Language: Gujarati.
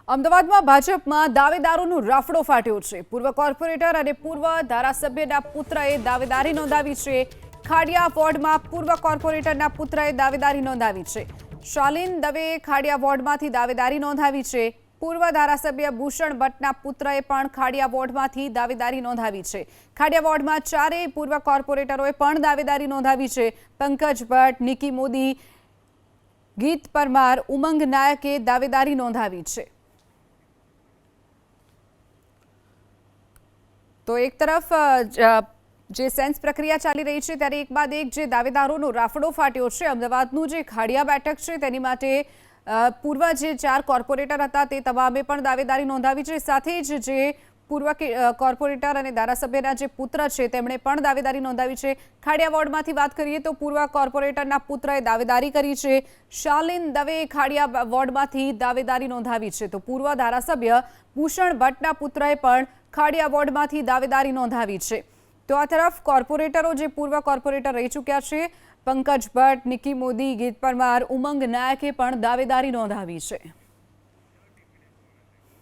અમદાવાદમાં ભાજપમાં દાવેદારોનો રાફડો ફાટ્યો છે। પૂર્વ કોર્પોરેટર અને પૂર્વ ધારાસભ્યના પુત્રએ દાવેદારી નોંધાવી છે। ખાડિયા વોર્ડમાં પૂર્વ કોર્પોરેટરના પુત્રએ દાવેદારી નોંધાવી છે। શાલિન દવેએ ખાડિયા વોર્ડમાંથી દાવેદારી નોંધાવી છે। પૂર્વ ધારાસભ્ય ભૂષણ ભટ્ટના પુત્રએ પણ ખાડિયા વોર્ડમાંથી દાવેદારી નોંધાવી છે। ખાડિયા વોર્ડમાં ચારેય પૂર્વ કોર્પોરેટરોએ પણ દાવેદારી નોંધાવી છે। પંકજ ભટ્ટ, નિકી મોદી, ગીત પરમાર, ઉમંગ નાયકે દાવેદારી નોંધાવી છે। તો એક તરફ જે સેન્સ પ્રક્રિયા ચાલી રહી છે ત્યારે એક બાદ એક જે દાવેદારોનો રાફડો ફાટ્યો છે। અમદાવાદનું જે ખાડિયા બેઠક છે તેની માટે પૂર્વ જે 4 કોર્પોરેટર હતા તે તમામે પણ દાવેદારી નોંધાવી છે। સાથે જ જે પૂર્વ કોર્પોરેટર અને ધારાસભ્યના જે પુત્ર છે તેમણે પણ દાવેદારી નોંધાવી છે। ખાડિયા વોર્ડમાંથી વાત કરીએ તો પૂર્વ કોર્પોરેટરના પુત્રએ દાવેદારી કરી છે। શાલિન દવેએ ખાડિયા વોર્ડમાંથી દાવેદારી નોંધાવી છે તો પૂર્વ ધારાસભ્ય ભૂષણ ભટ્ટના પુત્રએ પણ ખાડિયા વોર્ડમાંથી દાવેદારી નોંધાવી છે। તો આ તરફ કોર્પોરેટરો જે પૂર્વ કોર્પોરેટર રહી ચૂક્યા છે પંકજ ભટ્ટ, નિકી મોદી, ગીત પરમાર, ઉમંગ નાયકે પણ દાવેદારી નોંધાવી છે।